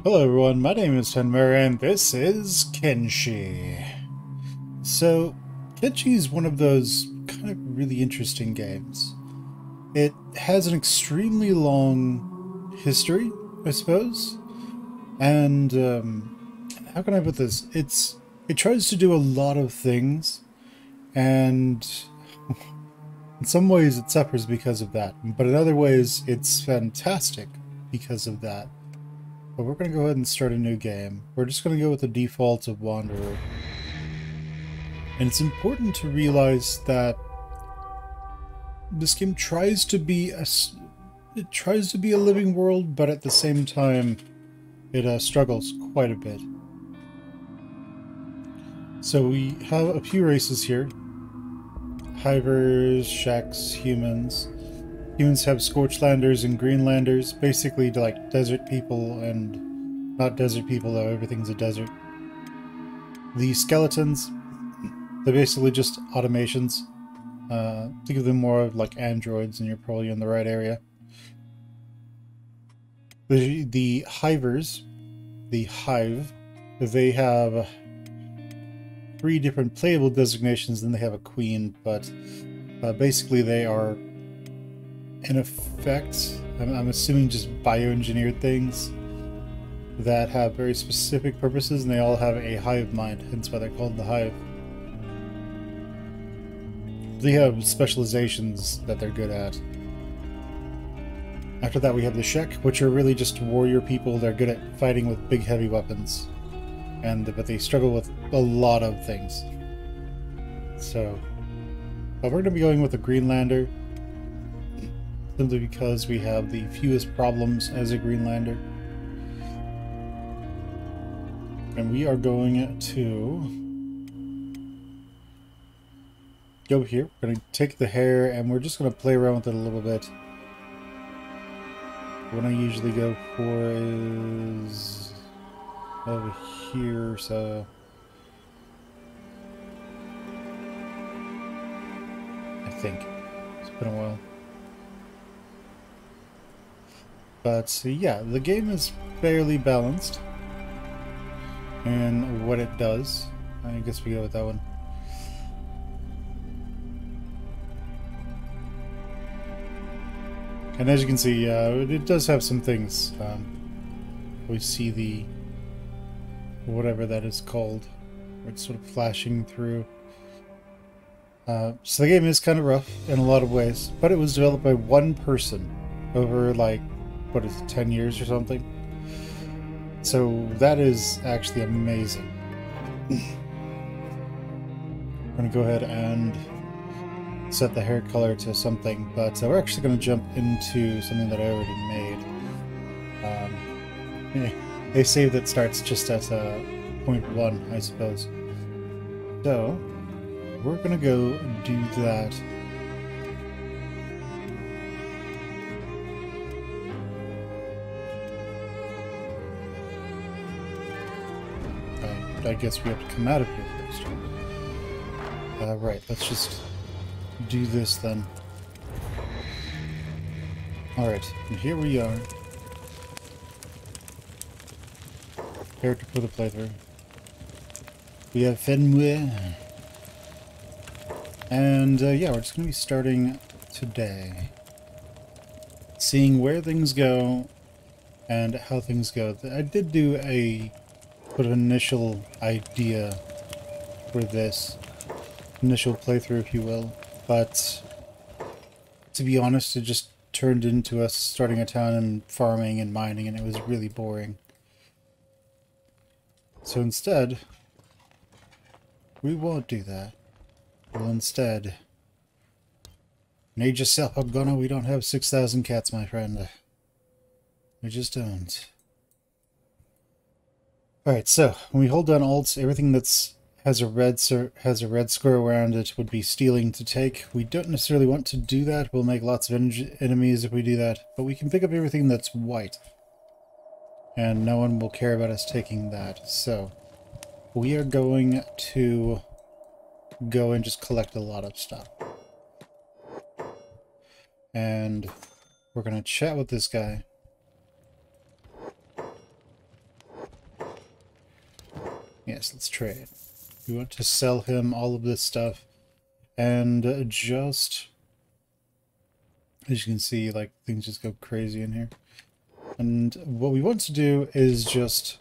Hello everyone, my name is Fen Plays and this is Kenshi. So, Kenshi is one of those kind of really interesting games. It has an extremely long history, I suppose, and how can I put this? It tries to do a lot of things, and in some ways it suffers because of that, but in other ways it's fantastic because of that. But we're going to go ahead and start a new game. We're just going to go with the default of Wanderer. And it's important to realize that this game tries to be a living world, but at the same time it struggles quite a bit. So we have a few races here. Hivers, Sheks, humans. Humans have Scorchlanders and Greenlanders, basically like desert people, and not desert people though, everything's a desert. The skeletons, they're basically just automations. Think of them more of like androids, and you're probably in the right area. The hivers, the hive, they have three different playable designations, then they have a queen, but basically they are, in effect, I'm assuming just bioengineered things that have very specific purposes, and they all have a hive mind, hence why they're called the hive. They have specializations that they're good at. After that we have the Shek, which are really just warrior people. They're good at fighting with big heavy weapons, but they struggle with a lot of things. So, but we're going to be going with the Greenlander, simply because we have the fewest problems as a Greenlander. And we are going to go here. We're going to take the hair and we're just going to play around with it a little bit. What I usually go for is over here, so I think it's been a while. But yeah, the game is fairly balanced in what it does. I guess we go with that one. And as you can see, it does have some things. We see the whatever that is called, where it's sort of flashing through. So the game is kind of rough in a lot of ways, but it was developed by one person over like, what is it, 10 years or something? So that is actually amazing. I'm going to go ahead and set the hair color to something, but we're actually going to jump into something that I already made. A save that starts just at 0.1, I suppose. So, we're going to go do that. I guess we have to come out of here first. Right, let's just do this then. Alright, and here we are. Character for the playthrough. We have Fen Plays. And yeah, we're just going to be starting today. Seeing where things go and how things go. I did do a sort of initial idea for this. Initial playthrough, if you will. But to be honest, it just turned into us starting a town and farming and mining, and it was really boring. So instead, we won't do that. We'll instead need yourself a gunner. We don't have 6,000 cats, my friend. We just don't. Alright, so when we hold down Alt, everything that's has a red square around it would be stealing to take. We don't necessarily want to do that. We'll make lots of enemies if we do that, but we can pick up everything that's white. And no one will care about us taking that. So we are going to go and just collect a lot of stuff. And we're going to chat with this guy. Yes, let's trade. We want to sell him all of this stuff, and just, as you can see, like, things just go crazy in here. And what we want to do is just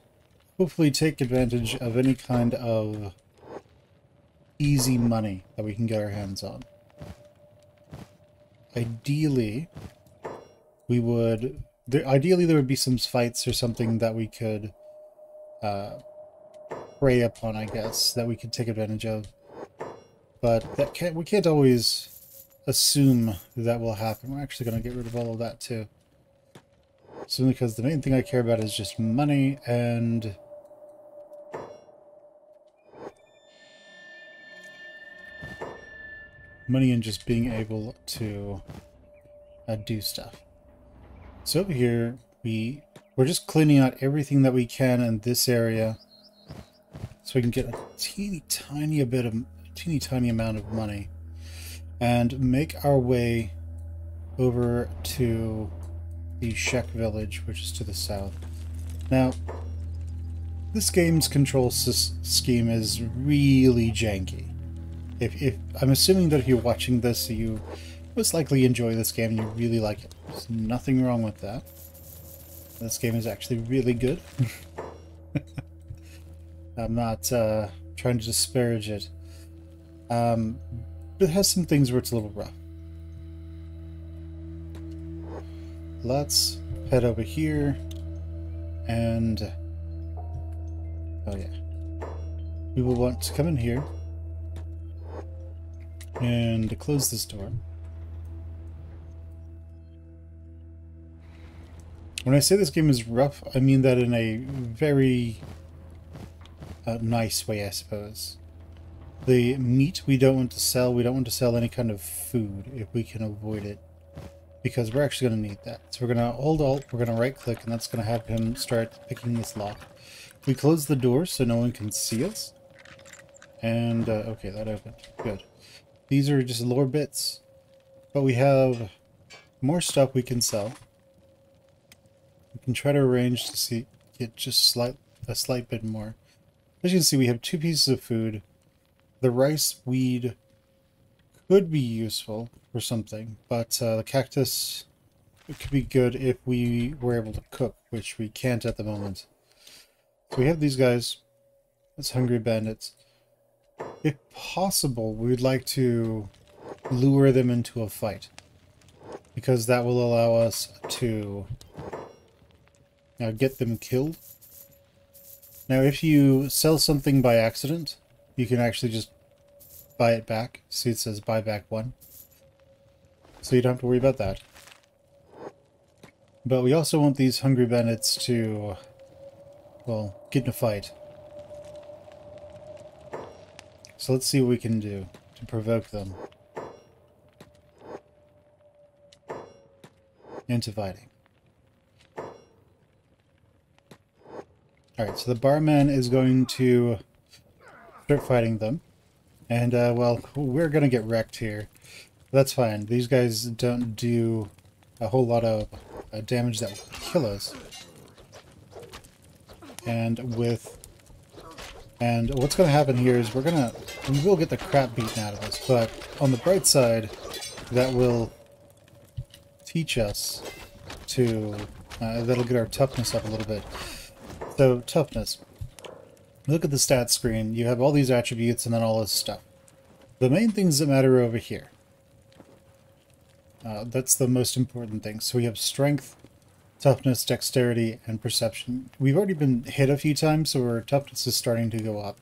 hopefully take advantage of any kind of easy money that we can get our hands on. Ideally, we would... Ideally, there would be some fights or something that we could prey upon, I guess, that we could take advantage of. But that we can't always assume that will happen. We're actually going to get rid of all of that, too. Simply because the main thing I care about is just money and... money and just being able to do stuff. So over here, we're just cleaning out everything that we can in this area, so we can get a teeny tiny amount of money, and make our way over to the Shek village, which is to the south. Now, this game's control scheme is really janky. If I'm assuming that if you're watching this, you most likely enjoy this game and you really like it. There's nothing wrong with that. This game is actually really good. I'm not trying to disparage it. But it has some things where it's a little rough. Let's head over here and... oh yeah. We will want to come in here and close this door. When I say this game is rough, I mean that in a very nice way, I suppose. The meat we don't want to sell. We don't want to sell any kind of food if we can avoid it, because we're actually going to need that. So we're going to hold Alt, we're going to right click, and that's going to have him start picking this lock. We close the door so no one can see us. And, okay, that opened. Good. These are just lore bits, but we have more stuff we can sell. We can try to arrange to get just a slight bit more. As you can see, we have 2 pieces of food. The rice weed could be useful for something, but the cactus, it could be good if we were able to cook, which we can't at the moment. So we have these guys. That's hungry bandits. If possible, we would like to lure them into a fight, because that will allow us to get them killed. Now, if you sell something by accident, you can actually just buy it back. See, it says buy back 1. So you don't have to worry about that. But we also want these hungry bandits to, well, get in a fight. So let's see what we can do to provoke them into fighting. Alright, so the barman is going to start fighting them. And, well, we're going to get wrecked here. That's fine. These guys don't do a whole lot of damage that will kill us. And what's going to happen here is we will get the crap beaten out of us, but on the bright side, that will teach us to, that'll get our toughness up a little bit. So, toughness. Look at the stats screen. You have all these attributes and then all this stuff. The main things that matter over here. That's the most important thing. So we have strength, toughness, dexterity, and perception. We've already been hit a few times, so our toughness is starting to go up.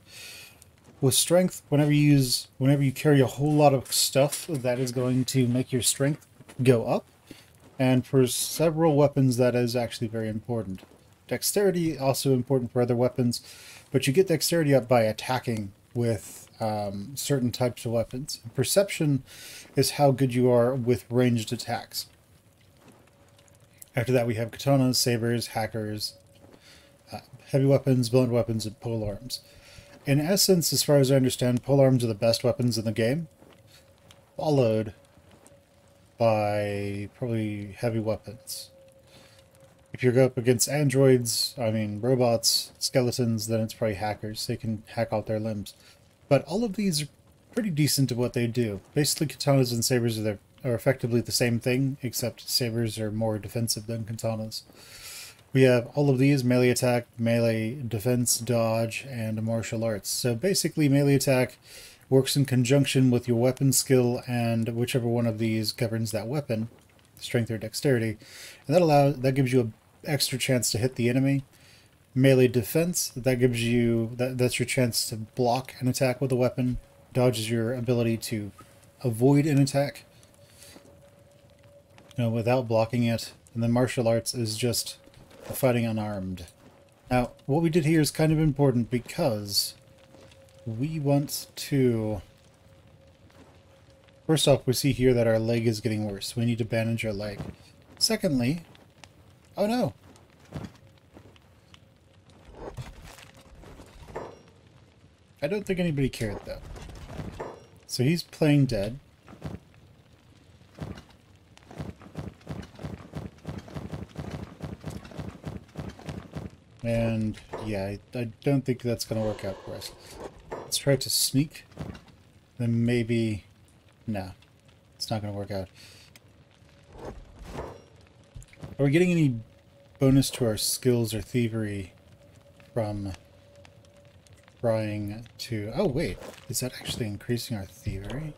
With strength, whenever you carry a whole lot of stuff, that is going to make your strength go up. And for several weapons, that is actually very important. Dexterity, also important for other weapons, but you get dexterity up by attacking with certain types of weapons. Perception is how good you are with ranged attacks. After that, we have katanas, sabers, hackers, heavy weapons, blunt weapons, and pole arms. In essence, as far as I understand, pole arms are the best weapons in the game, followed by probably heavy weapons. If you go up against androids, I mean robots, skeletons, then it's probably hackers. They can hack out their limbs. But all of these are pretty decent at what they do. Basically, katanas and sabers are effectively the same thing, except sabers are more defensive than katanas. We have all of these: melee attack, melee defense, dodge, and martial arts. So basically, melee attack works in conjunction with your weapon skill, and whichever one of these governs that weapon, strength or dexterity, and that gives you an extra chance to hit the enemy. Melee defense, that gives you that's your chance to block an attack with a weapon. Dodge is your ability to avoid an attack, without blocking it. And then martial arts is just fighting unarmed. Now, what we did here is kind of important because we want to... First off, we see here that our leg is getting worse. We need to bandage our leg. Secondly... Oh no! I don't think anybody cared, though. So he's playing dead. And yeah, I don't think that's going to work out for us. Let's try to sneak. Then maybe... No, it's not going to work out. Are we getting any bonus to our skills or thievery from trying to... Oh, wait. Is that actually increasing our thievery?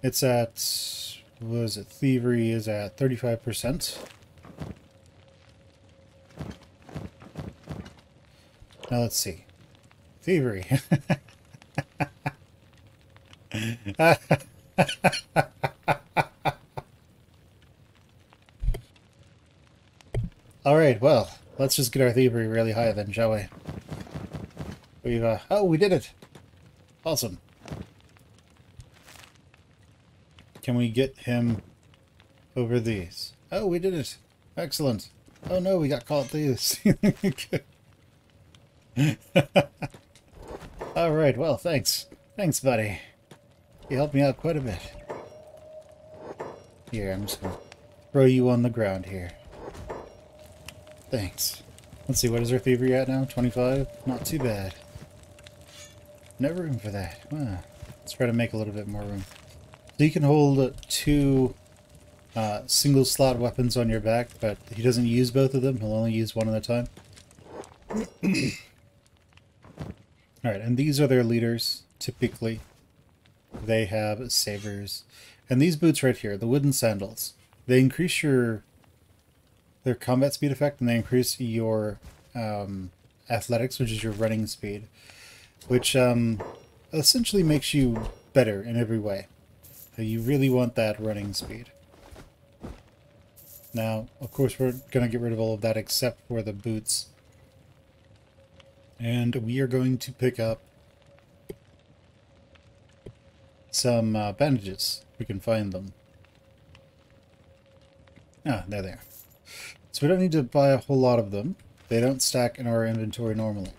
It's at... What is it? Thievery is at 35%. Now let's see. Thievery. Alright, well, let's just get our thievery really high then, shall we? We've, oh, we did it! Awesome. Can we get him over these? Oh, we did it! Excellent. Oh no, we got caught these. Alright, well, thanks. Thanks, buddy. You helped me out quite a bit. Here, I'm just gonna throw you on the ground here. Thanks. Let's see, what is our thievery at now? 25? Not too bad. No room for that. Wow. Let's try to make a little bit more room. So you can hold two single slot weapons on your back, but he doesn't use both of them. He'll only use one at a time. Alright, and these are their leaders, typically. They have sabers. And these boots right here, the wooden sandals, they increase their combat speed effect, and they increase your athletics, which is your running speed, which essentially makes you better in every way. So you really want that running speed. Now, of course, we're going to get rid of all of that except for the boots. And we are going to pick up some bandages. We can find them. Ah, they're there. So we don't need to buy a whole lot of them. They don't stack in our inventory normally.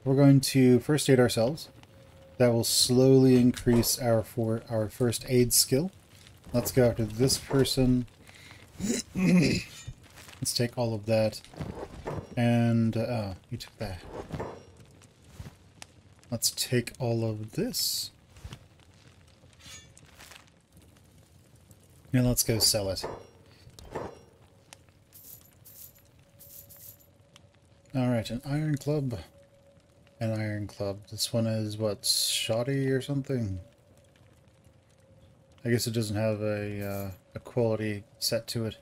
We're going to first aid ourselves. That will slowly increase our first aid skill. Let's go after this person. Let's take all of that. And, you took that. Let's take all of this. And let's go sell it. Alright, an iron club. An iron club. This one is, what, shoddy or something? I guess it doesn't have a quality set to it.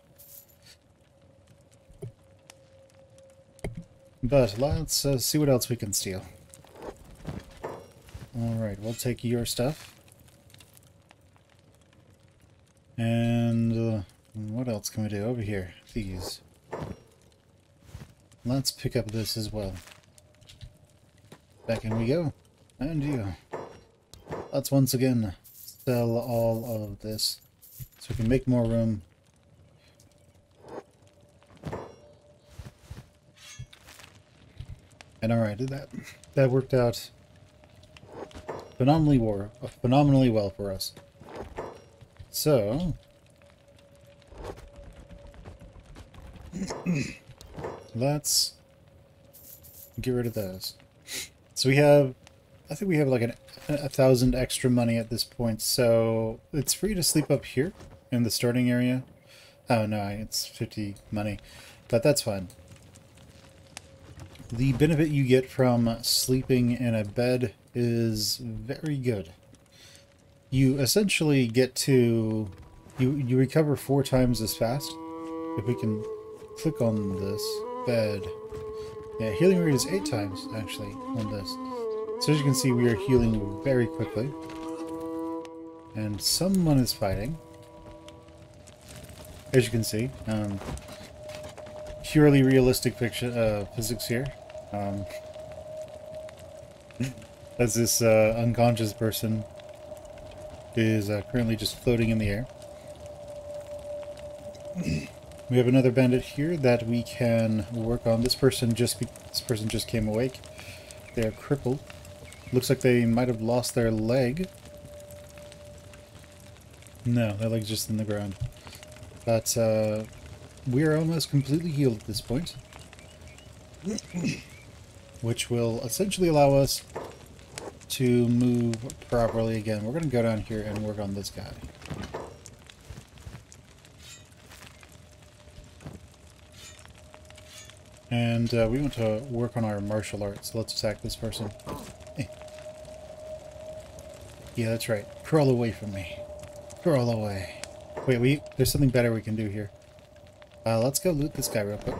But let's see what else we can steal. Alright, we'll take your stuff. And what else can we do? Over here, these. Let's pick up this as well. Back in we go. And you. Let's once again sell all of this so we can make more room. And alright, that worked out phenomenally well for us. So Let's get rid of those. So we have, I think we have like 1,000 extra money at this point, so it's free to sleep up here in the starting area. Oh no, it's 50 money, but that's fine. The benefit you get from sleeping in a bed is very good. You essentially get to... You recover 4 times as fast. If we can click on this bed. Yeah, healing rate is 8 times, actually, on this. So as you can see, we are healing very quickly. And someone is fighting. As you can see. Purely realistic fiction, physics here. As this unconscious person is currently just floating in the air. We have another bandit here that we can work on. This person just came awake. They are crippled. Looks like they might have lost their leg. No, their leg's just in the ground. But we are almost completely healed at this point. Which will essentially allow us to move properly again. We're going to go down here and work on this guy. And we want to work on our martial arts. So let's attack this person. Yeah, that's right. Crawl away from me. Crawl away. Wait, there's something better we can do here. Let's go loot this guy real quick.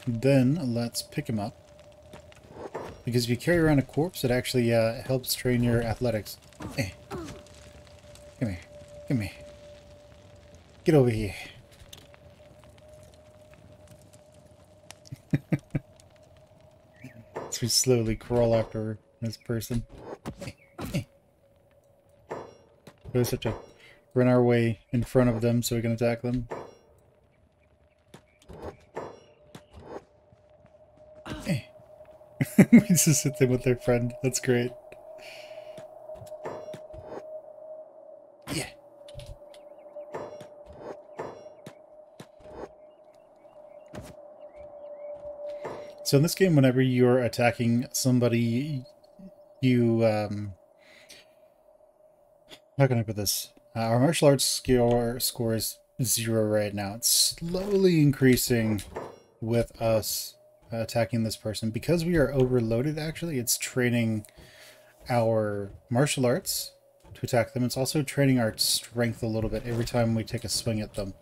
Then let's pick him up. Because if you carry around a corpse, it actually helps train your athletics. Hey. Come here. Come here. Get over here. So we slowly crawl after this person. Hey. Hey. We just have to run our way in front of them so we can attack them. Hey. We just hit them with their friend. That's great. Yeah. So in this game, whenever you're attacking somebody, you, how can I put this? Our martial arts score is 0 right now. It's slowly increasing with us attacking this person. Because we are overloaded, actually, it's training our martial arts to attack them. It's also training our strength a little bit every time we take a swing at them.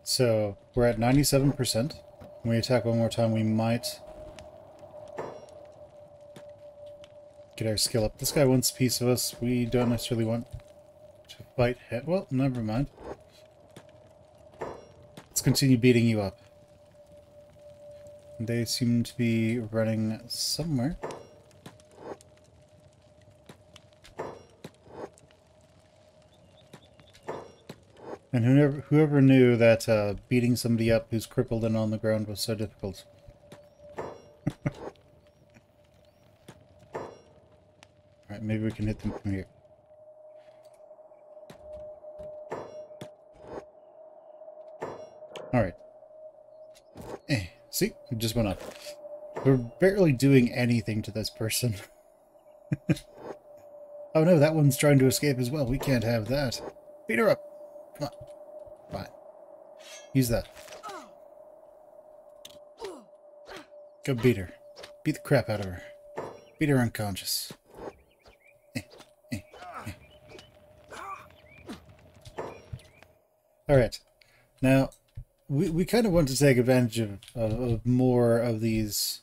So we're at 97%. When we attack one more time, we might get our skill up. This guy wants a piece of us. We don't necessarily want to fight him. Well, never mind. Let's continue beating you up. They seem to be running somewhere. And whoever knew that beating somebody up who's crippled and on the ground was so difficult. Alright, maybe we can hit them from here. Alright. See? It just went up. We're barely doing anything to this person. Oh no, that one's trying to escape as well. We can't have that. Beat her up! Come on. Fine. Use that. Go beat her. Beat the crap out of her. Beat her unconscious. Alright. Now, we kind of want to take advantage of more of these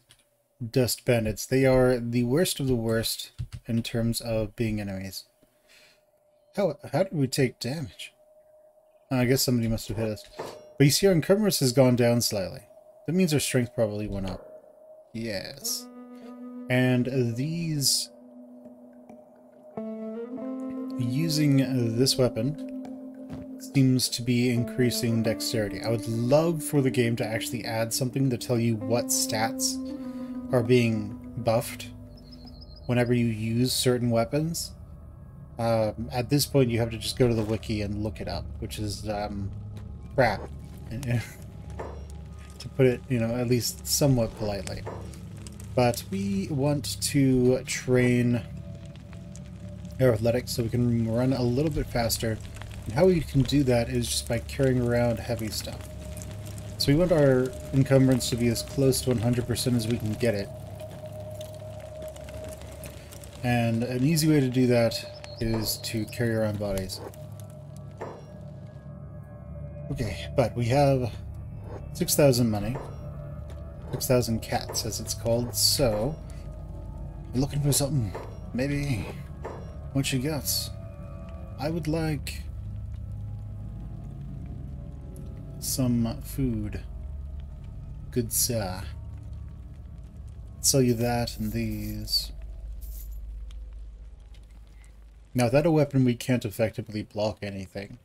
dust bandits. They are the worst of the worst in terms of being enemies. How did we take damage? I guess somebody must have hit us. But you see our encumbrance has gone down slightly. That means our strength probably went up. Yes. And these... Using this weapon seems to be increasing dexterity. I would love for the game to actually add something to tell you what stats are being buffed whenever you use certain weapons. At this point, you have to just go to the wiki and look it up, which is crap, to put it, at least somewhat politely. But we want to train our athletics so we can run a little bit faster. And how we can do that is just by carrying around heavy stuff. So we want our encumbrance to be as close to 100% as we can get it. And an easy way to do that is to carry around bodies. Okay, but we have 6,000 money. 6,000 cats, as it's called, so... You're looking for something? Maybe... What you got? I would like... some food. Good sir. I'll sell you that and these. Now, without a weapon, we can't effectively block anything.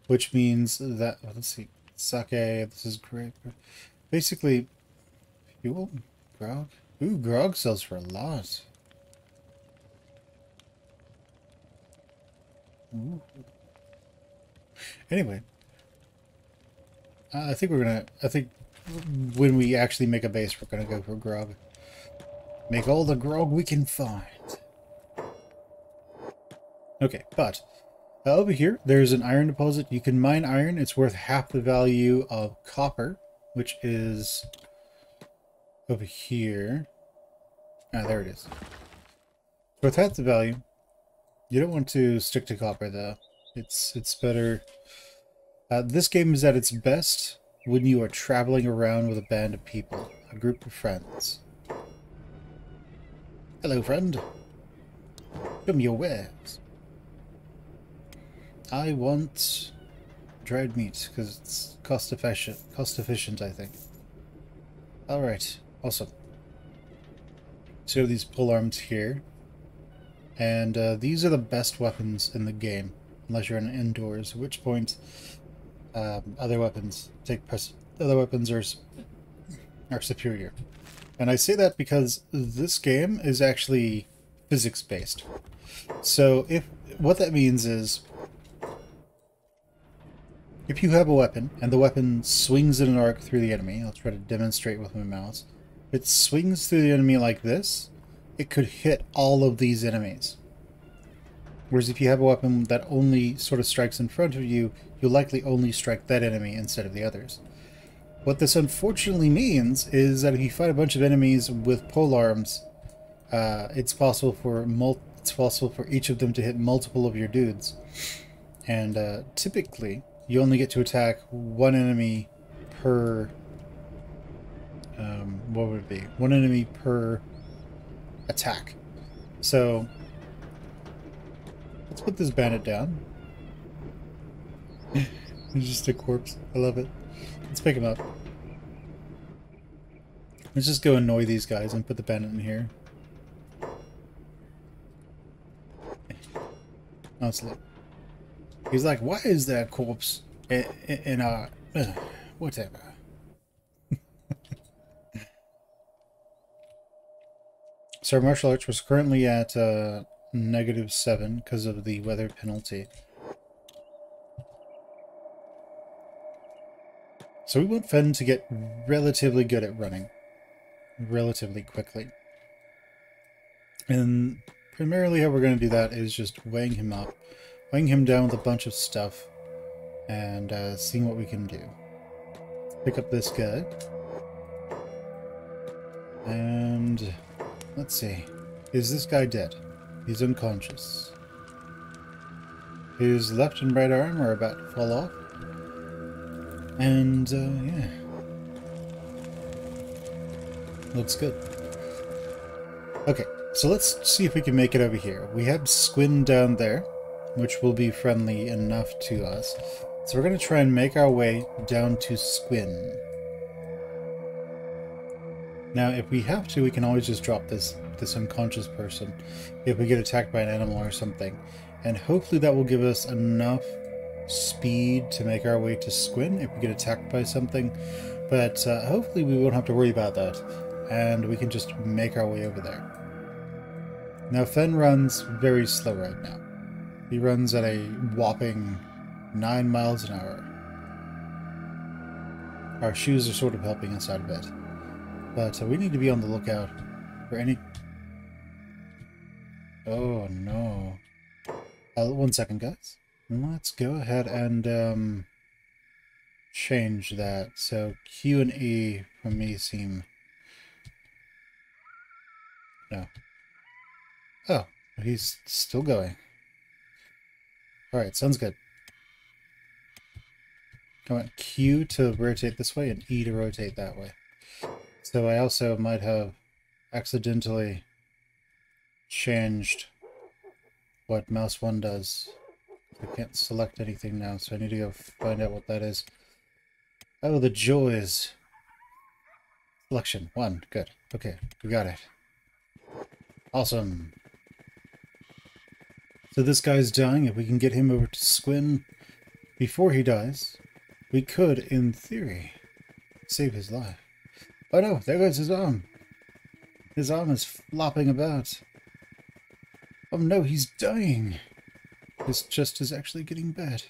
Which means that... let's see. Sake, this is great. Basically, fuel? Grog? Ooh, grog sells for a lot. Ooh. Anyway. I think when we actually make a base, we're gonna go for grog. Make all the grog we can find. Okay, but over here, there's an iron deposit. You can mine iron. It's worth half the value of copper, which is over here. Ah, there it is. Worth half the value. You don't want to stick to copper, though. It's better. This game is at its best when you are traveling around with a band of people, a group of friends. Hello, friend. Show me your wares. I want dried meat because it's cost efficient, I think. Alright, awesome. So we have these pole arms here. And these are the best weapons in the game, unless you're in indoors, at which point other weapons are superior. And I say that because this game is actually physics-based. So what that means is, if you have a weapon, and the weapon swings in an arc through the enemy, I'll try to demonstrate with my mouse. If it swings through the enemy like this, it could hit all of these enemies. Whereas if you have a weapon that only sort of strikes in front of you, you'll likely only strike that enemy instead of the others. What this unfortunately means is that if you fight a bunch of enemies with polearms, it's possible for each of them to hit multiple of your dudes. And typically, you only get to attack one enemy per... what would it be? One enemy per attack. So, let's put this bandit down. He's just a corpse. I love it. Let's pick him up. Let's just go annoy these guys and put the bandit in here. Honestly. He's like, why is there a corpse in our... whatever. So our martial arts was currently at -7 because of the weather penalty. So we want Fen to get relatively good at running. Relatively quickly. And primarily how we're going to do that is just weighing him up. Weighing him down with a bunch of stuff. And seeing what we can do. Pick up this guy. And... let's see. Is this guy dead? He's unconscious. His left and right arm are about to fall off. And, yeah. Looks good. Okay, so let's see if we can make it over here. We have Squin down there, which will be friendly enough to us. So we're going to try and make our way down to Squin. Now, if we have to, we can always just drop this unconscious person if we get attacked by an animal or something. And hopefully that will give us enough speed to make our way to Squin if we get attacked by something, but hopefully we won't have to worry about that, and we can just make our way over there. Now Fen runs very slow right now. He runs at a whopping 9 miles an hour. Our shoes are sort of helping us out a bit, but we need to be on the lookout for any... Oh no. 1 second, guys. Let's go ahead and change that. So Q and E for me seem... No. Oh, he's still going. Alright, sounds good. I want Q to rotate this way and E to rotate that way. So I also might have accidentally changed what mouse 1 does. I can't select anything now, so I need to go find out what that is. Oh, the joys. Selection 1. Good. Okay, we got it. Awesome. So this guy's dying. If we can get him over to Squin before he dies, we could, in theory, save his life. Oh no, there goes his arm. His arm is flopping about. Oh no, he's dying. His chest is actually getting bad.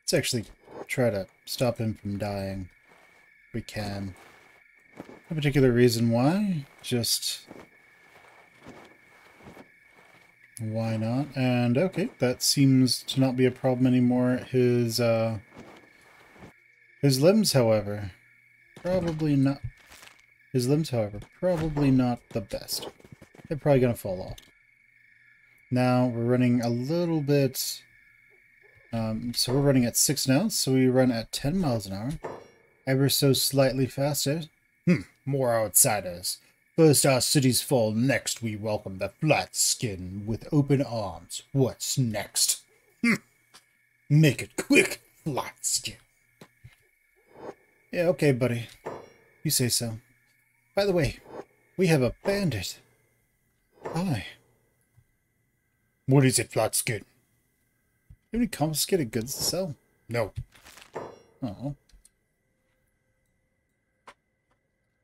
Let's actually try to stop him from dying. If we can. No particular reason why, just... why not? And okay, that seems to not be a problem anymore. His limbs, however, probably not... His limbs, however, probably not the best. They're probably going to fall off. Now, we're running a little bit... so we're running at 6 now, so we run at 10 miles an hour. Ever so slightly faster. More outsiders. First our cities fall, next we welcome the flat skin with open arms. What's next? Make it quick, flat skin. Yeah, okay, buddy. You say so. By the way, we have a bandit. Hi. What is it, flat skin? You have any confiscated goods to sell? No. Oh.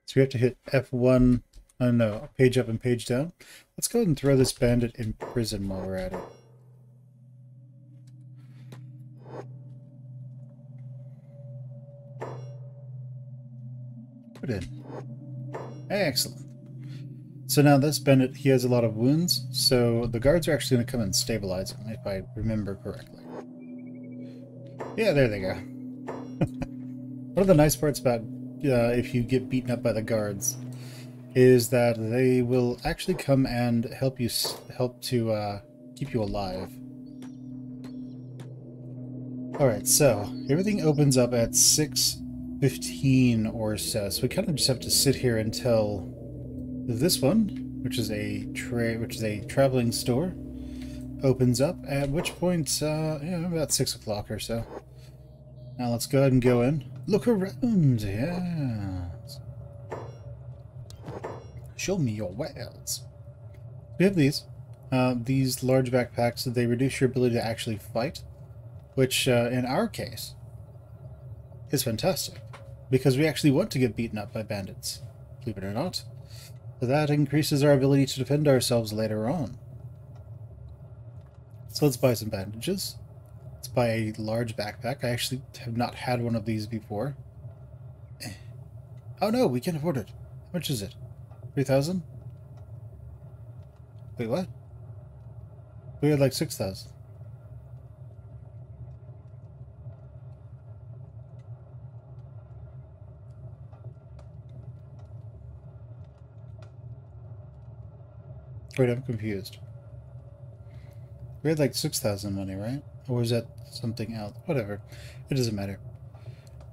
So we have to hit F1, oh no, page up and page down. Let's go ahead and throw this bandit in prison while we're at it. Put in. Excellent. So now this bandit, he has a lot of wounds, so the guards are actually going to come and stabilize him, if I remember correctly. Yeah, there they go. One of the nice parts about if you get beaten up by the guards is that they will actually come and help to keep you alive. Alright, so everything opens up at 6:15 or so, so we kind of just have to sit here until this one, which is a traveling store, opens up, at which point, yeah, about 6 o'clock or so. Now let's go ahead and go in. Look around, yes. Show me your wares. We have these. These large backpacks, they reduce your ability to actually fight, which, in our case, is fantastic, because we actually want to get beaten up by bandits, believe it or not. So that increases our ability to defend ourselves later on. So let's buy some bandages. Let's buy a large backpack. I actually have not had one of these before. Oh no, we can't afford it. How much is it? 3,000? Wait, what? We had like 6,000. Wait, I'm confused. We had like 6,000 money, right? Or was that something else? Whatever. It doesn't matter.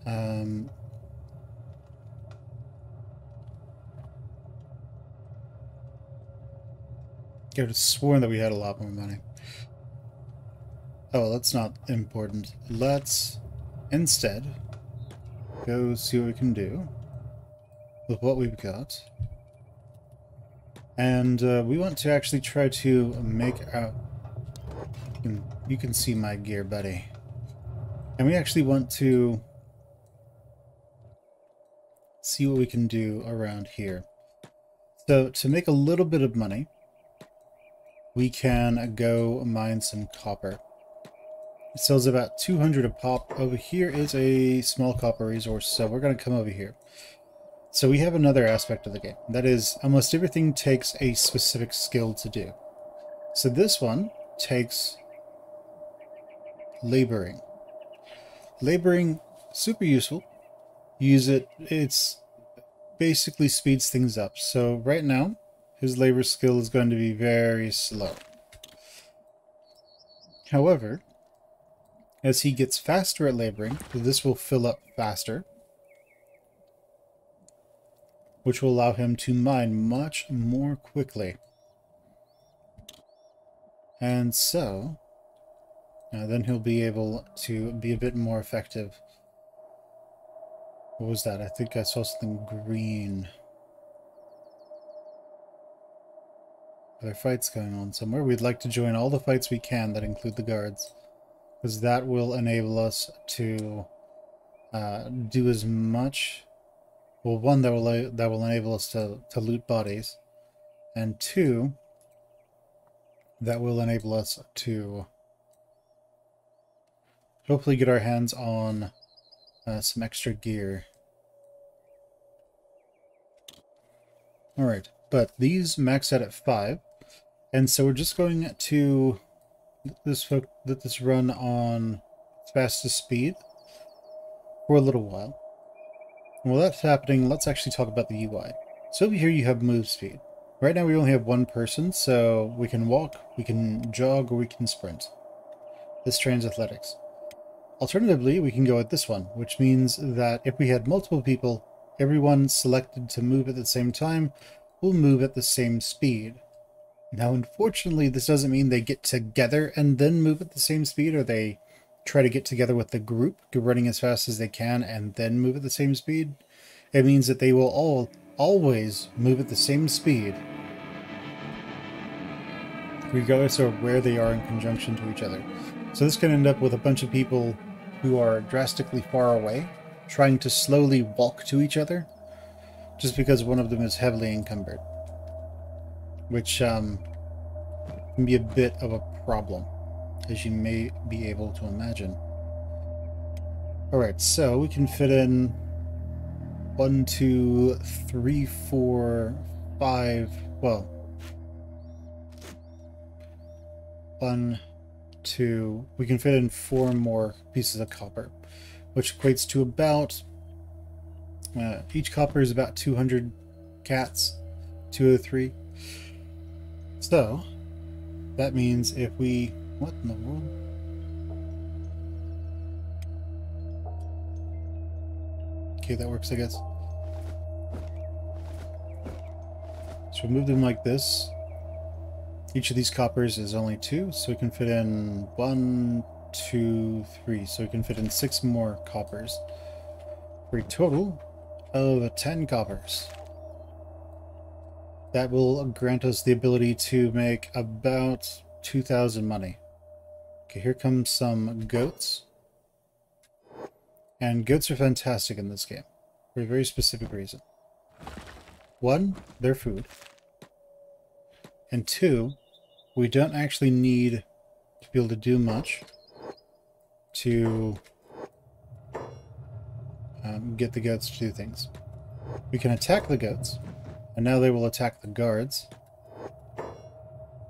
I could have sworn that we had a lot more money. Oh, that's not important. Let's instead go see what we can do with what we've got. And we want to actually try to make a... You can see my gear, buddy. And we actually want to see what we can do around here. So to make a little bit of money, we can go mine some copper. It sells about 200 a pop. Over here is a small copper resource, so we're going to come over here. So we have another aspect of the game. That is, almost everything takes a specific skill to do. So this one takes laboring. Laboring, super useful. Use it, it's basically speeds things up. So right now, his labor skill is going to be very slow. However, as he gets faster at laboring, this will fill up faster, which will allow him to mine much more quickly. And so, then he'll be able to be a bit more effective. What was that? I think I saw something green. Are there fights going on somewhere? We'd like to join all the fights we can that include the guards, because that will enable us to do as much. Well, one, that will enable us to loot bodies, and two, that will enable us to hopefully get our hands on some extra gear. Alright, but these max out at 5, and so we're just going to let this run on fastest speed for a little while. And while that's happening, let's actually talk about the UI. So over here you have move speed. Right now we only have one person, so we can walk, we can jog, or we can sprint. This trains athletics. Alternatively, we can go with this one, which means that if we had multiple people, everyone selected to move at the same time will move at the same speed. Now, unfortunately, this doesn't mean they get together and then move at the same speed, or they try to get together with the group, running as fast as they can, and then move at the same speed. It means that they will all always move at the same speed, regardless of where they are in conjunction to each other. So this can end up with a bunch of people who are drastically far away, trying to slowly walk to each other, just because one of them is heavily encumbered, which can be a bit of a problem, as you may be able to imagine. Alright, so we can fit in 1, 2, 3, 4, 5, well, 1, 2, we can fit in 4 more pieces of copper, which equates to about, each copper is about 200 cats, 203. So, that means if we, what in the world? Okay, that works, I guess. So we move them like this. Each of these coppers is only 2, so we can fit in 1, 2, 3. So we can fit in 6 more coppers for a total of 10 coppers. That will grant us the ability to make about 2,000 money. Okay, here comes some goats. And goats are fantastic in this game for a very specific reason. 1, they're food. And 2, we don't actually need to be able to do much to get the goats to do things. We can attack the goats, and now they will attack the guards,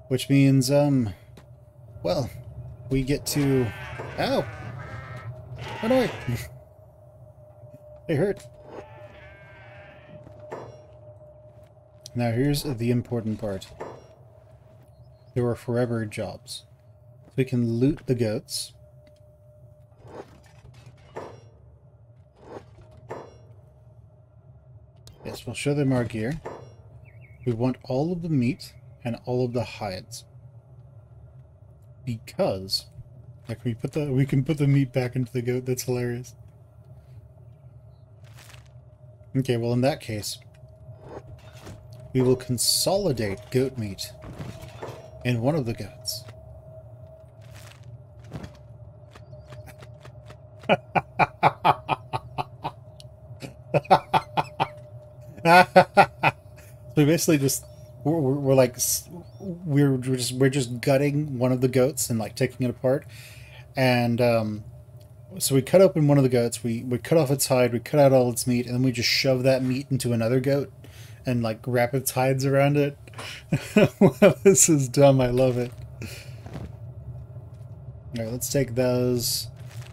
which means, well, we get to... Ow! Run away! They hurt. Now here's the important part. There are forever jobs. We can loot the goats. Yes, we'll show them our gear. We want all of the meat and all of the hides. Because like we can put the meat back into the goat. That's hilarious. Okay, well in that case, we will consolidate goat meat in one of the goats. We basically just we're like we're just gutting one of the goats and like taking it apart, and so we cut open one of the goats, we cut off its hide, we cut out all its meat, and then we just shove that meat into another goat and like wrap its hides around it. Wow, this is dumb. I love it. All right, let's take those.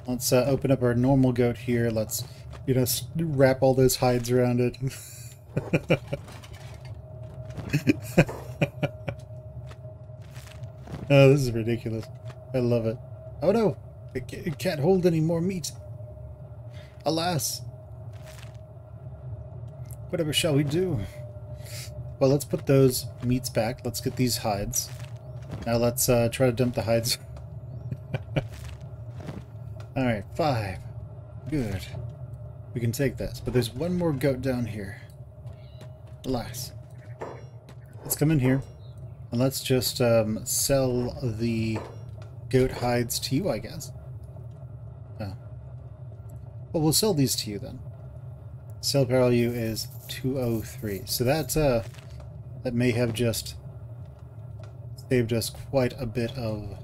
Let's open up our normal goat here. Let's, you know, wrap all those hides around it. Oh, this is ridiculous. I love it. Oh no! It can't hold any more meat. Alas. Whatever shall we do? Well, let's put those meats back. Let's get these hides. Now let's try to dump the hides. Alright, 5. Good. We can take this. But there's one more goat down here. Alas. Let's come in here. And let's just sell the goat hides to you, I guess. Oh. Well, we'll sell these to you then. Sell value is 203. So that may have just saved us quite a bit of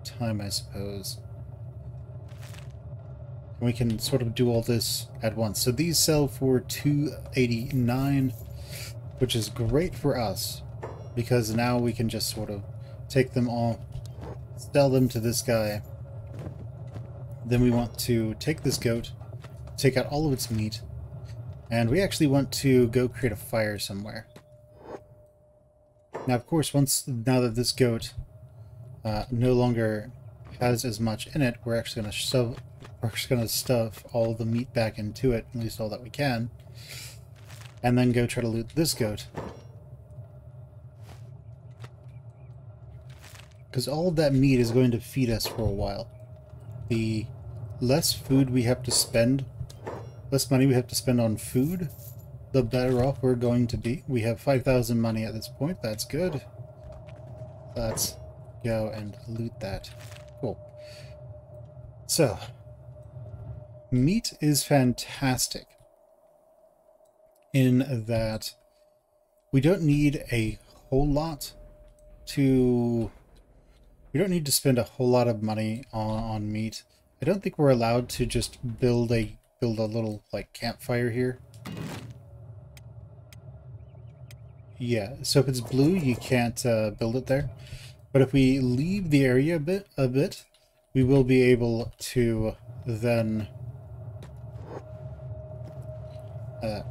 time, I suppose. And we can sort of do all this at once. So these sell for 289, which is great for us, because now we can just sort of take them all, sell them to this guy. Then we want to take this goat, take out all of its meat, and we actually want to go create a fire somewhere. Now, of course, now that this goat no longer has as much in it, we're actually going to stuff all the meat back into it, at least all that we can, and then go try to loot this goat. Because all of that meat is going to feed us for a while. The less food we have to spend, less money we have to spend on food, the better off we're going to be. We have 5,000 money at this point. That's good. Let's go and loot that. Cool. So, meat is fantastic in that we don't need a whole lot to... We don't need to spend a whole lot of money on meat. I don't think we're allowed to just build a little like campfire here. Yeah, so if it's blue, you can't build it there. But if we leave the area a bit, we will be able to then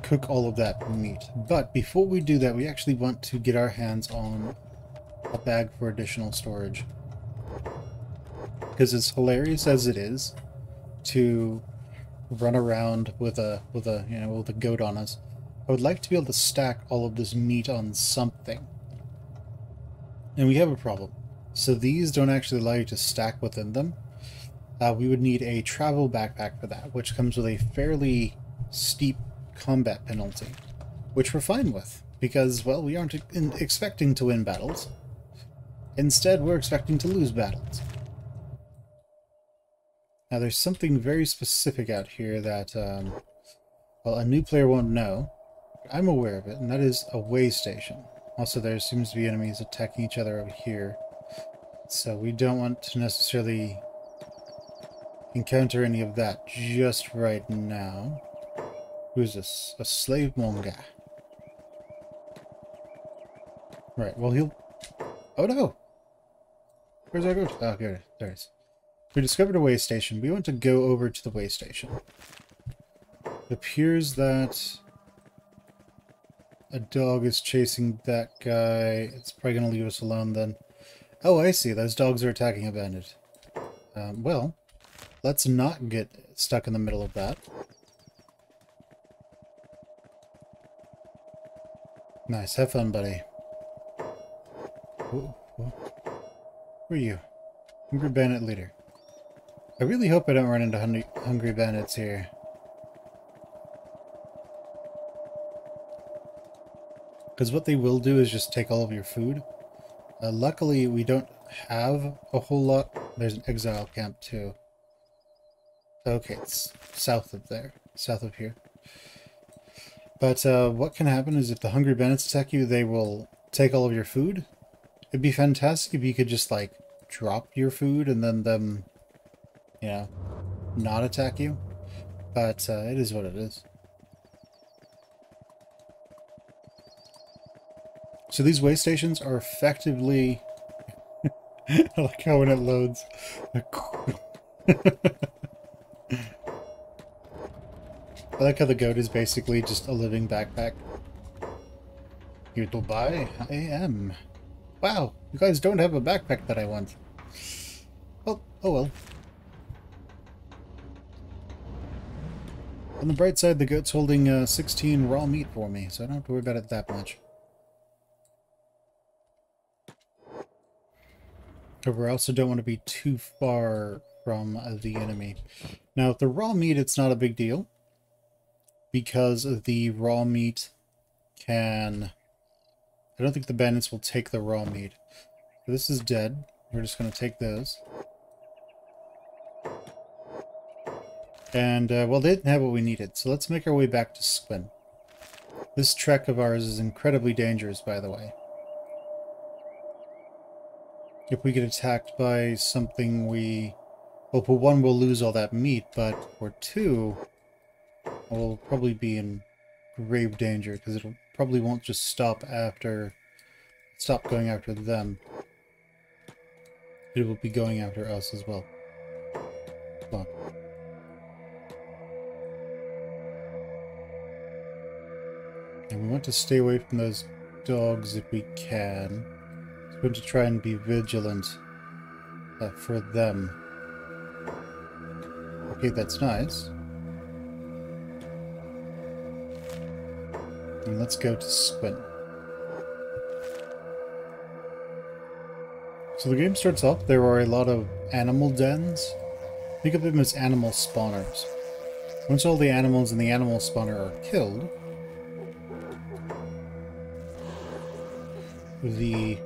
cook all of that meat. But before we do that, we actually want to get our hands on a bag for additional storage. Because as hilarious as it is to run around with a goat on us, I would like to be able to stack all of this meat on something. And we have a problem. So these don't actually allow you to stack within them. We would need a travel backpack for that, which comes with a fairly steep combat penalty, which we're fine with, because, well, we aren't expecting to win battles. Instead, we're expecting to lose battles. Now, there's something very specific out here that, well, a new player won't know. I'm aware of it, and that is a way station. Also, there seems to be enemies attacking each other over here. So we don't want to necessarily encounter any of that just right now. Who is this? A slave Monga. Right, well he'll... Oh no! Where's our goat? Oh, good. There it is. We discovered a way station. We want to go over to the way station. It appears that a dog is chasing that guy. It's probably going to leave us alone then. Oh, I see. Those dogs are attacking a bandit. Well, let's not get stuck in the middle of that. Nice. Have fun, buddy. Whoa, whoa. Who are you? Hungry bandit leader. I really hope I don't run into hungry bandits here. Because what they will do is just take all of your food. Luckily, we don't have a whole lot. There's an exile camp too. Okay, it's south of there. South of here. But what can happen is if the Hungry Bandits attack you, they will take all of your food. It'd be fantastic if you could just, like, drop your food and then them, you know, not attack you. But it is what it is. So these way stations are effectively... I like how when it loads... I like how the goat is basically just a living backpack. Here to buy? I am. Wow, you guys don't have a backpack that I want. Oh well. On the bright side, the goat's holding 16 raw meat for me, so I don't have to worry about it that much. However, I also don't want to be too far from the enemy. Now, with the raw meat, it's not a big deal, because the raw meat can... I don't think the bandits will take the raw meat. This is dead. We're just going to take those. And, well, they didn't have what we needed, so let's make our way back to Squin. This trek of ours is incredibly dangerous, by the way. If we get attacked by something we... Well, for one, we'll lose all that meat, but for two, we'll probably be in grave danger, because it probably won't just stop going after them. It will be going after us as well. Come on. And we want to stay away from those dogs if we can. We're going to try and be vigilant for them. Okay, that's nice. And let's go to Squint. So the game starts off, there are a lot of animal dens. Think of them as animal spawners. Once all the animals in the animal spawner are killed, the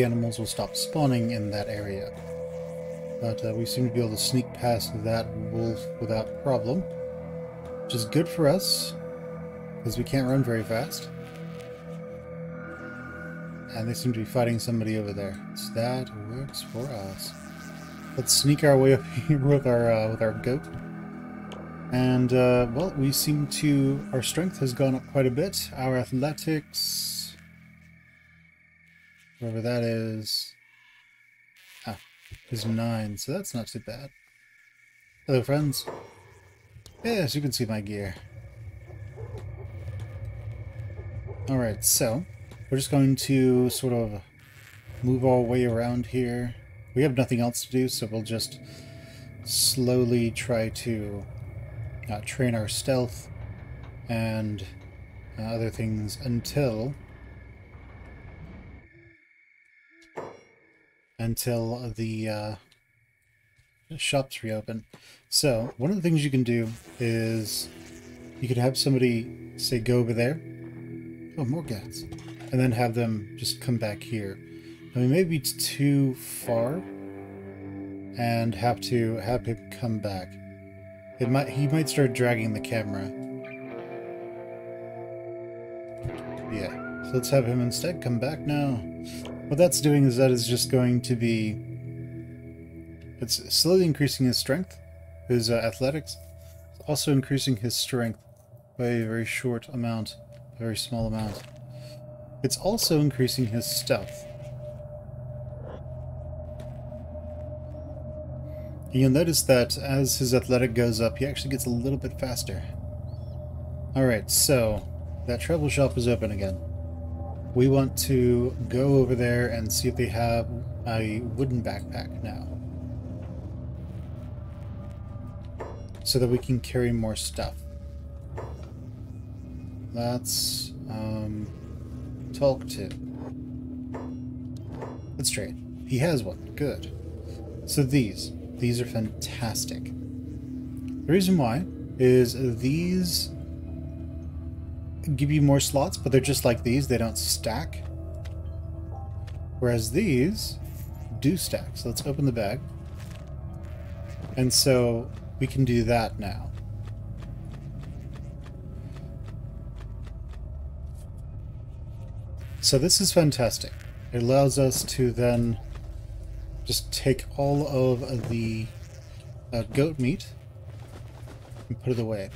animals will stop spawning in that area. But we seem to be able to sneak past that wolf without problem, which is good for us, because we can't run very fast. And they seem to be fighting somebody over there, so that works for us. Let's sneak our way up here with our goat. And, well, we seem to... Our strength has gone up quite a bit. Our athletics... Whatever that is... is 9, so that's not too bad. Hello, friends. Yes, you can see my gear. Alright, so... We're just going to sort of move our way around here. We have nothing else to do, so we'll just slowly try to train our stealth and other things until the shops reopen. So, one of the things you can do is you could have somebody, say, go over there. Oh, more guys. And then have them just come back here. I mean, maybe it's too far, and have him come back. He might start dragging the camera. Yeah, so let's have him instead come back now. What that's doing is that is just going to be... It's slowly increasing his strength, his athletics. It's also increasing his strength by a very short amount, a very small amount. It's also increasing his stealth. You'll notice that as his athletic goes up, he actually gets a little bit faster. Alright, so that travel shop is open again. We want to go over there and see if they have a wooden backpack now, so that we can carry more stuff. Let's talk to. Let's trade. He has one. Good. So these are fantastic. The reason why is these give you more slots, but they're just like these. They don't stack. Whereas these do stack. So let's open the bag. And so we can do that now. So this is fantastic. It allows us to then just take all of the goat meat and put it away.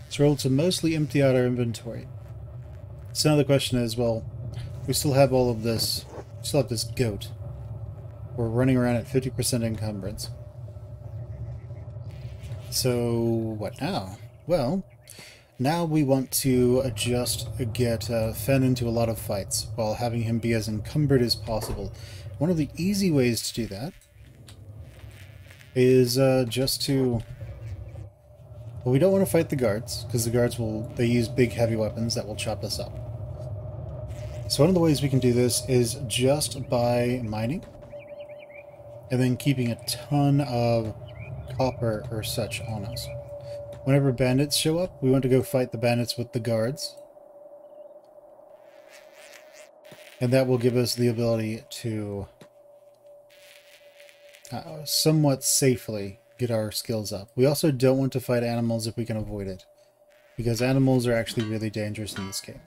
So we're able to mostly empty out our inventory. So now the question is, well, we still have all of this, we still have this goat. We're running around at 50% encumbrance. So what now? Well, now we want to just get Fen into a lot of fights while having him be as encumbered as possible. One of the easy ways to do that is just to... Well, we don't want to fight the guards, because the guards they use big heavy weapons that will chop us up. So one of the ways we can do this is just by mining, and then keeping a ton of copper or such on us. Whenever bandits show up, we want to go fight the bandits with the guards. And that will give us the ability to somewhat safely get our skills up. We also don't want to fight animals if we can avoid it, because animals are actually really dangerous in this game.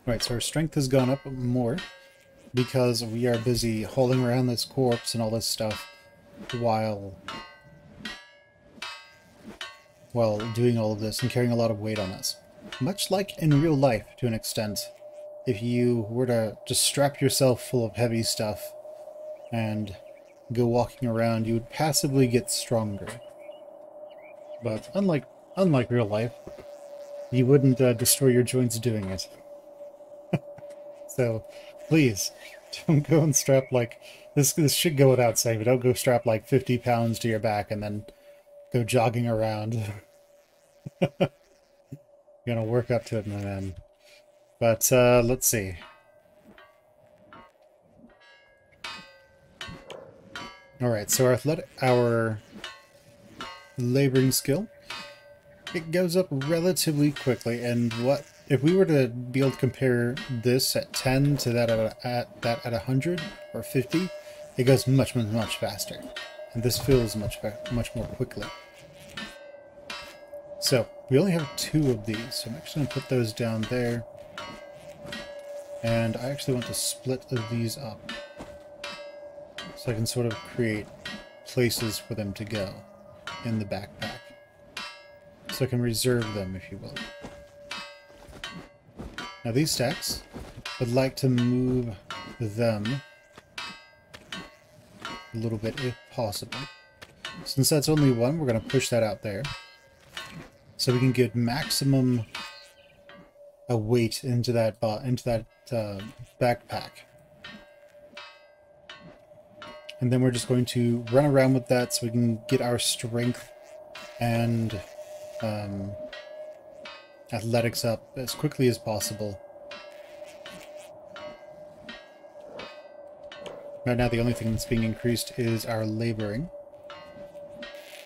Right, so our strength has gone up more because we are busy hauling around this corpse and all this stuff while doing all of this and carrying a lot of weight on us. Much like in real life, to an extent, if you were to just strap yourself full of heavy stuff and go walking around, you would passively get stronger. But unlike real life, you wouldn't destroy your joints doing it. So, please, don't go and strap like... This should go without saying, but don't go strap like 50 pounds to your back and then go jogging around. You're gonna work up to it in the end. But, let's see. Alright, so our laboring skill, it goes up relatively quickly, and if we were to be able to compare this at 10 to that at 100 or 50, it goes much faster, and this fills much more quickly. So we only have 2 of these, so I'm actually going to put those down there, and I actually want to split these up so I can sort of create places for them to go in the backpack, so I can reserve them, if you will. Now these stacks, I'd like to move them a little bit if possible. Since that's only 1, we're going to push that out there so we can get maximum weight into that backpack. And then we're just going to run around with that so we can get our strength and athletics up as quickly as possible. Right now the only thing that's being increased is our laboring.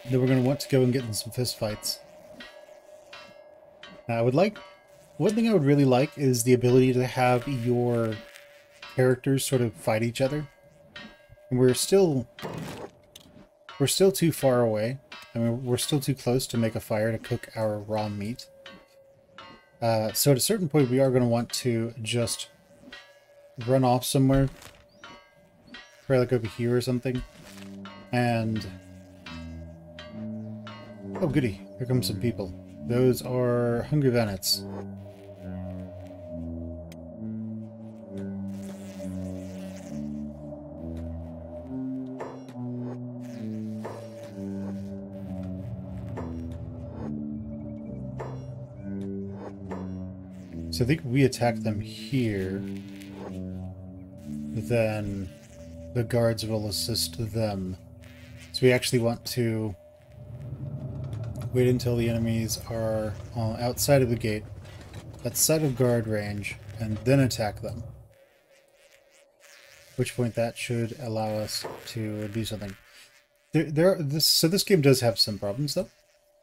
Then we're going to want to go and get in some fist fights. Now one thing I would really like is the ability to have your characters sort of fight each other. And we're still too far away. I mean, we're still too close to make a fire to cook our raw meat. So at a certain point, we are going to want to just run off somewhere. Probably like over here or something. And... oh, goody. Here come some people. Those are hungry bandits. So I think if we attack them here, then the guards will assist them. So we actually want to wait until the enemies are outside of the gate, outside of guard range, and then attack them. At which point that should allow us to do something. So this game does have some problems though.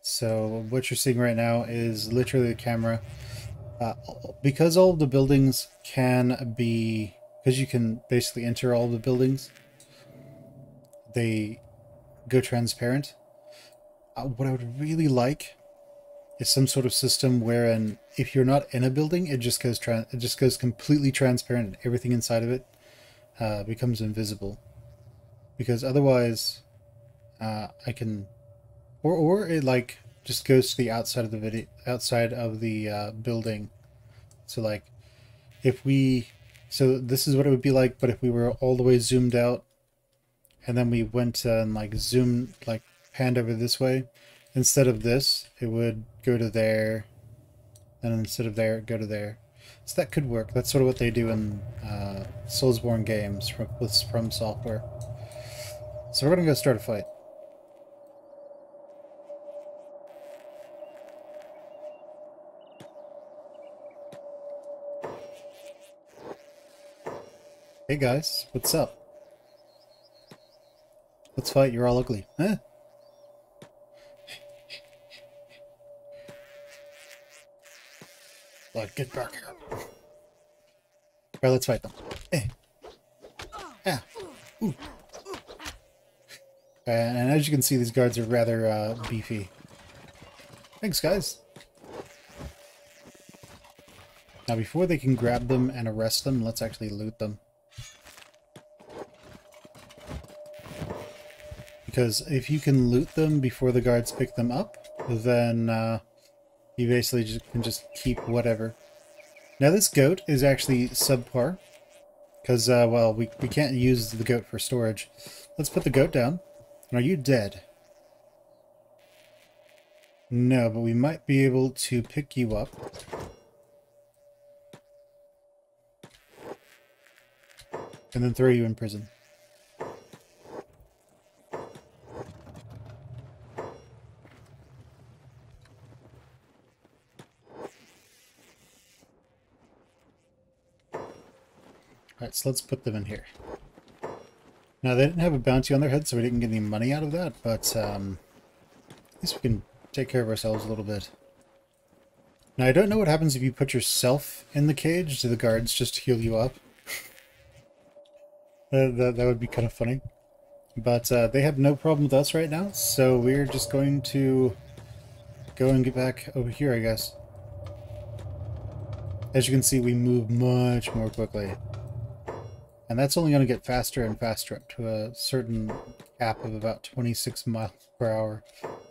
So what you're seeing right now is literally the camera. Because all of the buildings can be, because you can basically enter all the buildings, they go transparent. What I would really like is some sort of system wherein if you're not in a building, it just goes completely transparent and everything inside of it becomes invisible. Because otherwise, I can, or it like just goes to the outside of the building. So like if we, so this is what it would be like, but if we were all the way zoomed out and then we went and like zoomed, like panned over this way, instead of this, it would go to there, and instead of there, go to there. So that could work. That's sort of what they do in Soulsborne games from Software. So we're going to go start a fight. Hey guys, what's up? Let's fight, you're all ugly. Huh? Like, get back here. Alright, let's fight them. Hey. Yeah. Ooh. And as you can see, these guards are rather beefy. Thanks, guys. Now, before they can grab them and arrest them, let's actually loot them. Because if you can loot them before the guards pick them up, then you basically can just keep whatever. Now, this goat is actually subpar. Because, well, we can't use the goat for storage. Let's put the goat down. Are you dead? No, but we might be able to pick you up. And then throw you in prison. Alright, so let's put them in here. Now, they didn't have a bounty on their head, so we didn't get any money out of that, but at least we can take care of ourselves a little bit. Now, I don't know what happens if you put yourself in the cage. Do the guards just heal you up? That would be kind of funny. But they have no problem with us right now, so we're just going to go and get back over here, I guess. As you can see, we move much more quickly. And that's only going to get faster and faster up to a certain cap of about 26 miles per hour.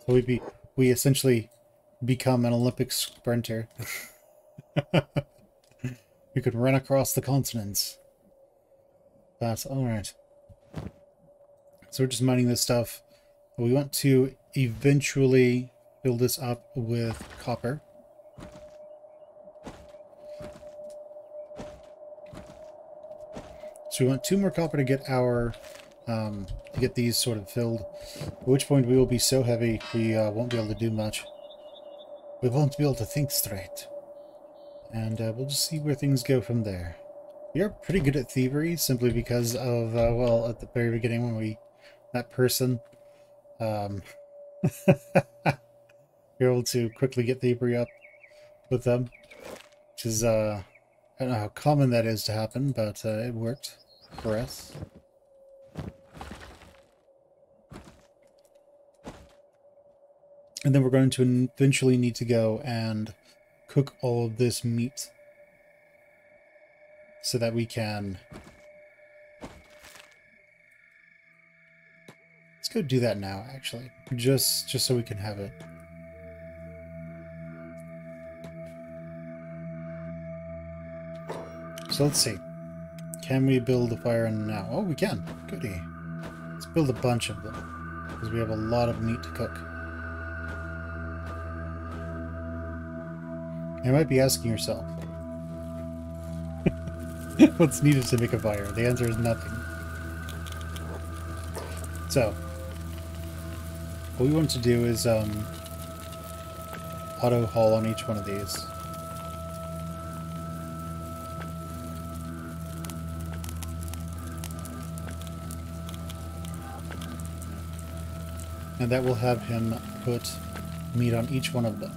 So we essentially become an Olympic sprinter. We could run across the continents. That's alright. So we're just mining this stuff. We want to eventually fill this up with copper. So we want 2 more copper to get our, to get these sort of filled. At which point we will be so heavy we won't be able to do much. We won't be able to think straight. And we'll just see where things go from there. We are pretty good at thievery simply because of, well, at the very beginning when that person, you're able to quickly get thievery up with them. Which is, I don't know how common that is to happen, but it worked for us. And then we're going to eventually need to go and cook all of this meat so that we can... Let's go do that now, actually. Just so we can have it. So let's see. Can we build a fire now? Oh, we can. Goody. Let's build a bunch of them, because we have a lot of meat to cook. You might be asking yourself, what's needed to make a fire? The answer is nothing. So, what we want to do is auto haul on each one of these. And that will have him put meat on each one of them.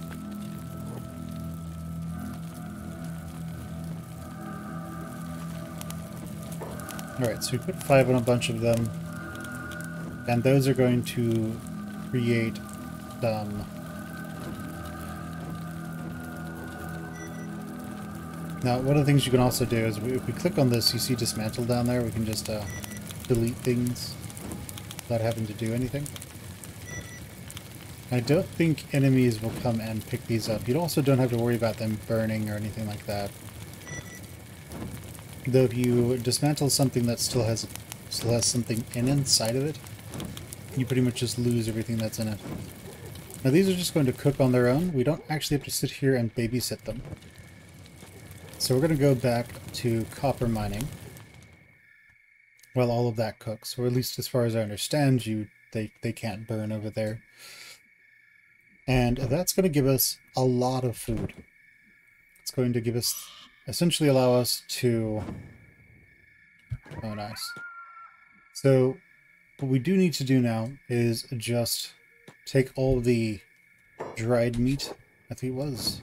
Alright, so we put 5 on a bunch of them, and those are going to create some... Now, one of the things you can also do is, if we click on this, you see dismantle down there, we can just delete things without having to do anything. I don't think enemies will come and pick these up. You also don't have to worry about them burning or anything like that. Though if you dismantle something that still has something inside of it, you pretty much just lose everything that's in it. Now these are just going to cook on their own. We don't actually have to sit here and babysit them. So we're going to go back to copper mining while all of that cooks, or at least as far as I understand, they can't burn over there. And that's going to give us a lot of food. It's going to give us, essentially allow us to... Oh, nice. So what we do need to do now is just take all the dried meat, I think it was.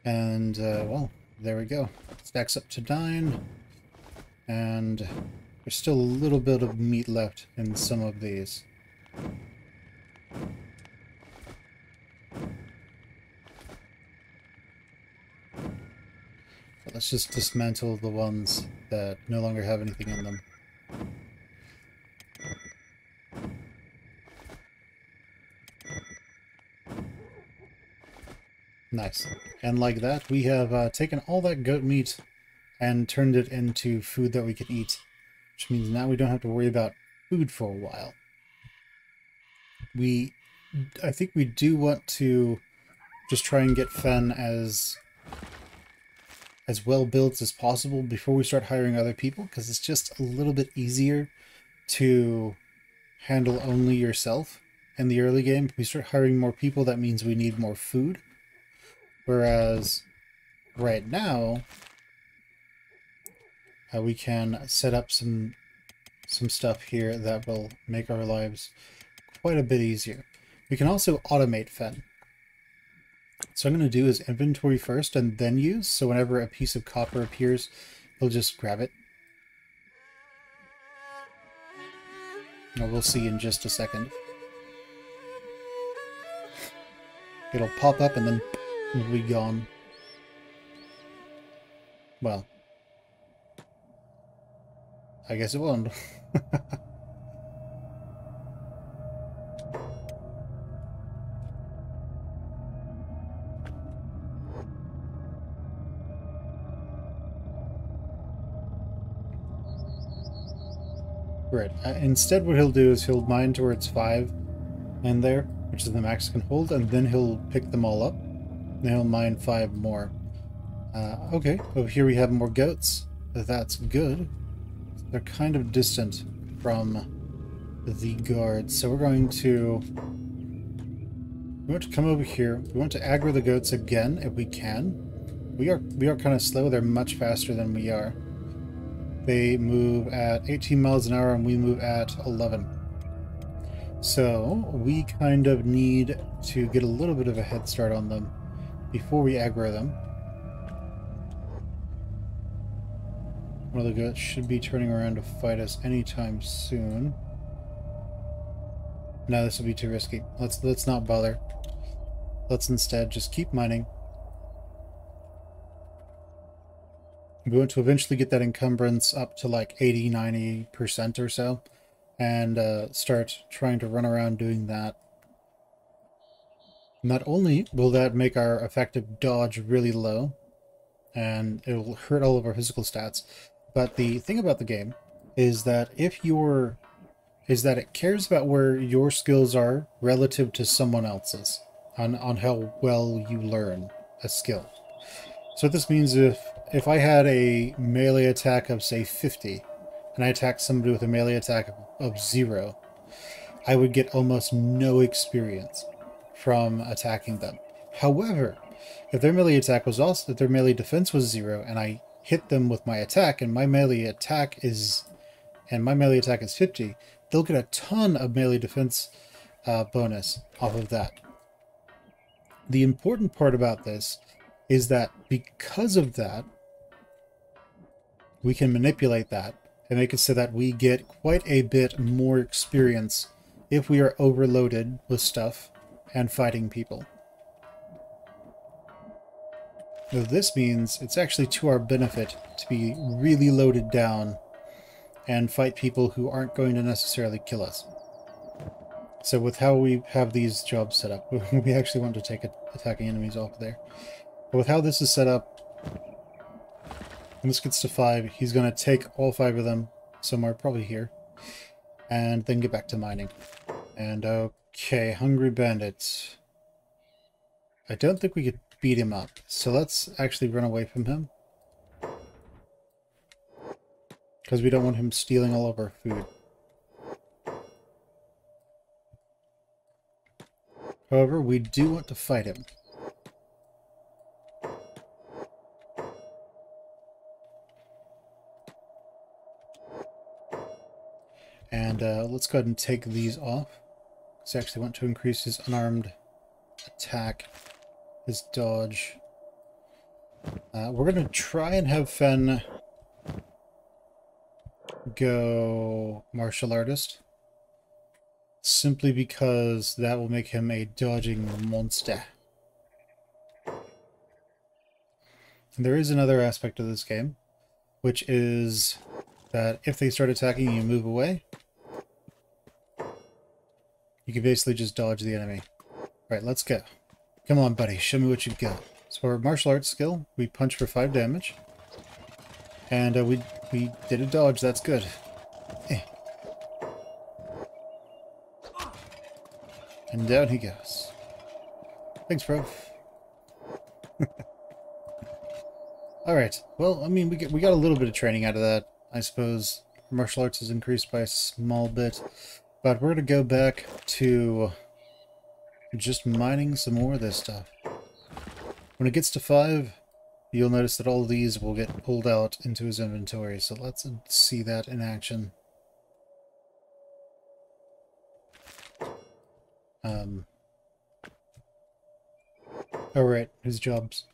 And, well, there we go. Stacks up to 9. And there's still a little bit of meat left in some of these. But let's just dismantle the ones that no longer have anything in them. Nice. And like that, we have taken all that goat meat and turned it into food that we can eat. Which means now we don't have to worry about food for a while. I think we do want to just try and get Fen as well built as possible before we start hiring other people, because it's just a little bit easier to handle only yourself in the early game. If we start hiring more people, that means we need more food. Whereas right now, we can set up some stuff here that will make our lives quite a bit easier. We can also automate Fen. So what I'm going to do is inventory first and then use, so whenever a piece of copper appears, he'll just grab it. Now we'll see in just a second. It'll pop up and then it'll be gone. Well, I guess it won't. Right. Instead, what he'll do is he'll mine towards 5 in there, which is the max it can hold, and then he'll pick them all up. Then he'll mine 5 more. Okay, over here we have more goats. That's good. They're kind of distant from the guards, so we're going to... We want to come over here. We want to aggro the goats again if we can. We are kind of slow. They're much faster than we are. They move at 18 miles an hour and we move at 11. So we kind of need to get a little bit of a head start on them before we aggro them. One of the goats should be turning around to fight us anytime soon. No, this will be too risky. Let's not bother. Let's instead just keep mining. We want to eventually get that encumbrance up to like 80-90% or so, and start trying to run around doing that. Not only will that make our effective dodge really low, and it will hurt all of our physical stats, but the thing about the game is that it cares about where your skills are relative to someone else's, on how well you learn a skill. So what this means, if I had a melee attack of, say, 50, and I attacked somebody with a melee attack of 0, I would get almost no experience from attacking them. However, if their melee attack was also, if their melee defense was 0, and I hit them with my attack, and my melee attack is and my melee attack is 50, they'll get a ton of melee defense bonus off of that. The important part about this is that because of that, we can manipulate that and make it so that we get quite a bit more experience if we are overloaded with stuff and fighting people. Now, this means it's actually to our benefit to be really loaded down and fight people who aren't going to necessarily kill us. So with how we have these jobs set up, we actually want to take attacking enemies off there. But with how this is set up, when this gets to 5, he's going to take all 5 of them somewhere, probably here, and then get back to mining. And okay, Hungry Bandits. I don't think we could beat him up, so let's actually run away from him. Because we don't want him stealing all of our food. However, we do want to fight him. And let's go ahead and take these off. So I actually want to increase his unarmed attack, his dodge. We're going to try and have Fen go martial artist. Simply because that will make him a dodging monster. And there is another aspect of this game, which is that if they start attacking you, move away. You can basically just dodge the enemy. Right, let's go. Come on, buddy, show me what you've got. So for our martial arts skill, we punch for 5 damage. And we did a dodge, that's good. Eh. And down he goes. Thanks, bro. Alright, well, I mean, we got a little bit of training out of that, I suppose. Martial arts is increased by a small bit. But we're going to go back to just mining some more of this stuff. When it gets to 5, you'll notice that all of these will get pulled out into his inventory. So let's see that in action. Alright, his jobs.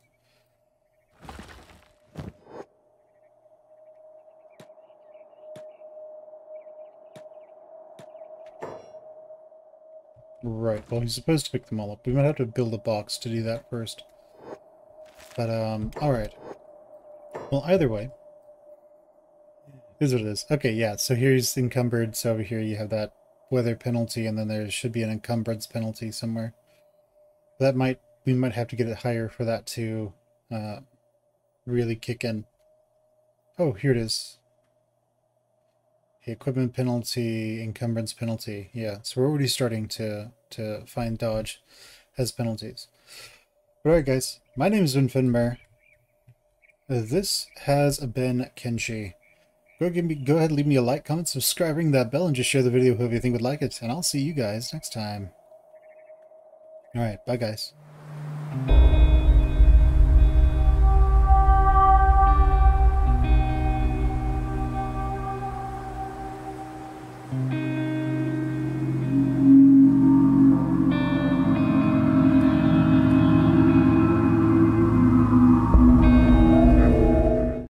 Right, well, he's supposed to pick them all up. We might have to build a box to do that first. But, alright. Well, either way. Here's what it is. Okay, yeah, so here's encumbered, so over here you have that weather penalty, and then there should be an encumbrance penalty somewhere. We might have to get it higher for that to, really kick in. Oh, here it is. Equipment penalty, encumbrance penalty. Yeah, so we're already starting to find dodge as penalties. Alright guys, my name is Fen Plays. This has been Kenshi. Go ahead and leave me a like, comment, subscribe, ring that bell, and just share the video with whoever you think would like it. And I'll see you guys next time. Alright, bye guys.